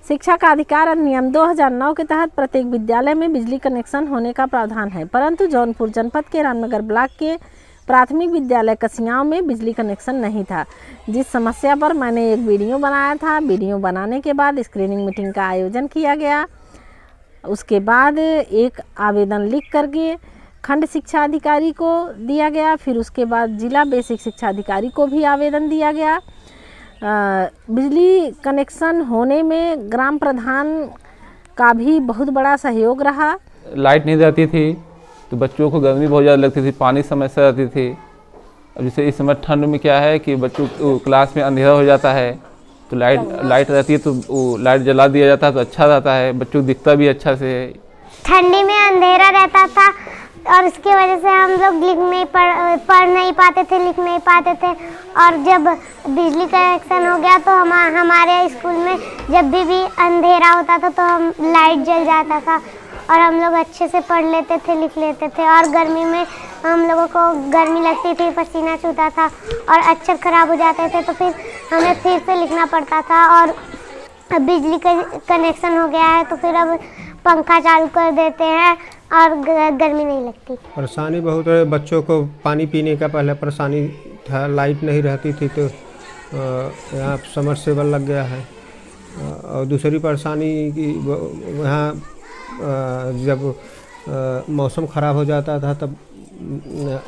शिक्षा का अधिकार अधिनियम 2009 के तहत प्रत्येक विद्यालय में बिजली कनेक्शन होने का प्रावधान है, परंतु जौनपुर जनपद के रामनगर ब्लॉक के प्राथमिक विद्यालय कसियाओं में बिजली कनेक्शन नहीं था, जिस समस्या पर मैंने एक वीडियो बनाया था। वीडियो बनाने के बाद स्क्रीनिंग मीटिंग का आयोजन किया गया। उसके बाद एक आवेदन लिख करके खंड शिक्षा अधिकारी को दिया गया, फिर उसके बाद जिला बेसिक शिक्षा अधिकारी को भी आवेदन दिया गया। बिजली कनेक्शन होने में ग्राम प्रधान का भी बहुत बड़ा सहयोग रहा। लाइट नहीं रहती थी तो बच्चों को गर्मी बहुत ज़्यादा लगती थी, पानी समस्या रहती थी। अब जैसे इस समय ठंड में क्या है कि बच्चों को क्लास में अंधेरा हो जाता है, तो लाइट रहती है तो वो लाइट जला दिया जाता है तो अच्छा रहता है, बच्चों को दिखता भी अच्छा से है। ठंडी में अंधेरा रहता था और इसकी वजह से हम लोग पढ़ नहीं पाते थे, लिख नहीं पाते थे। और जब बिजली कनेक्शन हो गया तो हमारे स्कूल में जब भी अंधेरा होता था तो हम लाइट जल जाता था और हम लोग अच्छे से पढ़ लेते थे, लिख लेते थे। और गर्मी में हम लोगों को गर्मी लगती थी, पसीना छूटा था और अक्षर खराब हो जाते थे, तो फिर हमें फिर से लिखना पड़ता था। और अब बिजली का कनेक्शन हो गया है तो फिर अब पंखा चालू कर देते हैं और गर्मी नहीं लगती। परेशानी बहुत है, बच्चों को पानी पीने का पहले परेशानी था, लाइट नहीं रहती थी तो यहाँ समरसेबल लग गया है। और दूसरी परेशानी कि वहाँ जब मौसम ख़राब हो जाता था तब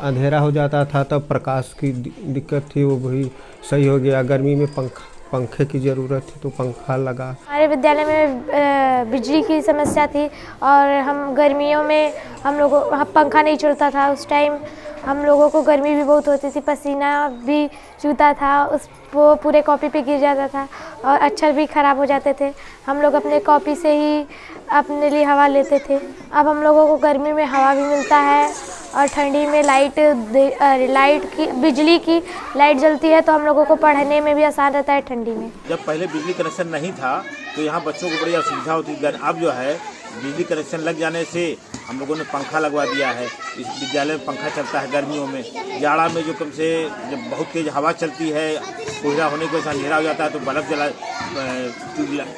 अंधेरा हो जाता था, तब प्रकाश की दिक्कत थी, वो भी सही हो गया। गर्मी में पंखे की ज़रूरत थी तो पंखा लगा। हमारे विद्यालय में बिजली की समस्या थी और हम गर्मियों में हम लोगों पंखा नहीं चलता था। उस टाइम हम लोगों को गर्मी भी बहुत होती थी, पसीना भी चूता था, वो पूरे कॉपी पे गिर जाता था और अक्षर भी ख़राब हो जाते थे। हम लोग अपने कॉपी से ही अपने लिए हवा लेते थे। अब हम लोगों को गर्मी में हवा भी मिलता है और ठंडी में बिजली की लाइट जलती है तो हम लोगों को पढ़ने में भी आसान रहता है ठंडी में। जब पहले बिजली कनेक्शन नहीं था तो यहाँ बच्चों को बड़ी असुविधा होती थी। अब जो है बिजली कनेक्शन लग जाने से हम लोगों ने पंखा लगवा दिया है। इस विद्यालय में पंखा चलता है गर्मियों में। जाड़ा में जो कम से जब बहुत तेज़ हवा चलती है, कोहरा होने को अंधेरा हो जाता है तो बल्ब जला,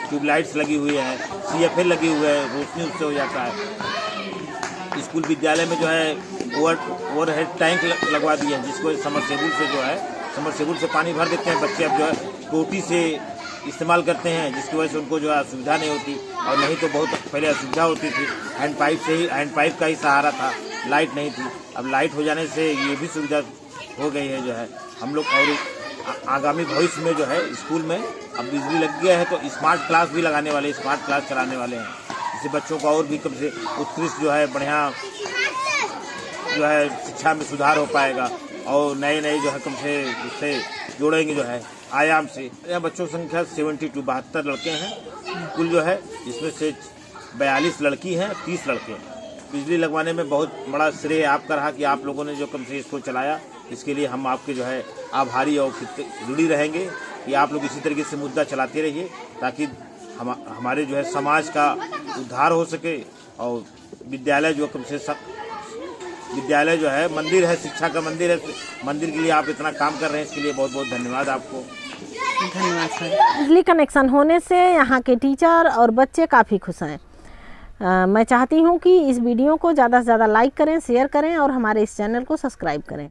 ट्यूबलाइट्स लगी हुई है, CFL लगी हुई है, रोशनी उससे हो जाता है। स्कूल विद्यालय में जो है ओवर हेड टैंक लगवा दिए हैं, जिसको समरसेबुल से पानी भर देते हैं। बच्चे अब जो है टोटी से इस्तेमाल करते हैं, जिसकी वजह से उनको जो है असुविधा नहीं होती। और नहीं तो बहुत पहले असुविधा होती थी, हैंड पाइप का ही सहारा था, लाइट नहीं थी। अब लाइट हो जाने से ये भी सुविधा हो गई है जो है हम लोग। और आगामी भविष्य में जो है स्कूल में अब बिजली लग गया है तो स्मार्ट क्लास भी लगाने वाले, स्मार्ट क्लास चलाने वाले हैं, जिससे बच्चों का और भी कम से उत्कृष्ट जो है बढ़िया जो है शिक्षा में सुधार हो पाएगा। और नए जो है कम से उससे जोड़ेंगे जो है आयाम से। यह बच्चों की संख्या 72 लड़के हैं कुल जो है, इसमें से 42 लड़की हैं, 30 लड़के हैं। बिजली लगवाने में बहुत बड़ा श्रेय आपका रहा कि आप लोगों ने जो कम से इसको चलाया। इसके लिए हम आपके जो है आभारी और जुड़ी रहेंगे कि आप लोग इसी तरीके से मुद्दा चलाते रहिए ताकि हमारे जो है समाज का उद्धार हो सके। और विद्यालय जो कम से विद्यालय जो है मंदिर है, शिक्षा का मंदिर है, मंदिर के लिए आप इतना काम कर रहे हैं, इसके लिए बहुत बहुत धन्यवाद आपको। धन्यवाद सर। बिजली कनेक्शन होने से यहाँ के टीचर और बच्चे काफ़ी खुश हैं। मैं चाहती हूँ कि इस वीडियो को ज़्यादा से ज़्यादा लाइक करें, शेयर करें और हमारे इस चैनल को सब्सक्राइब करें।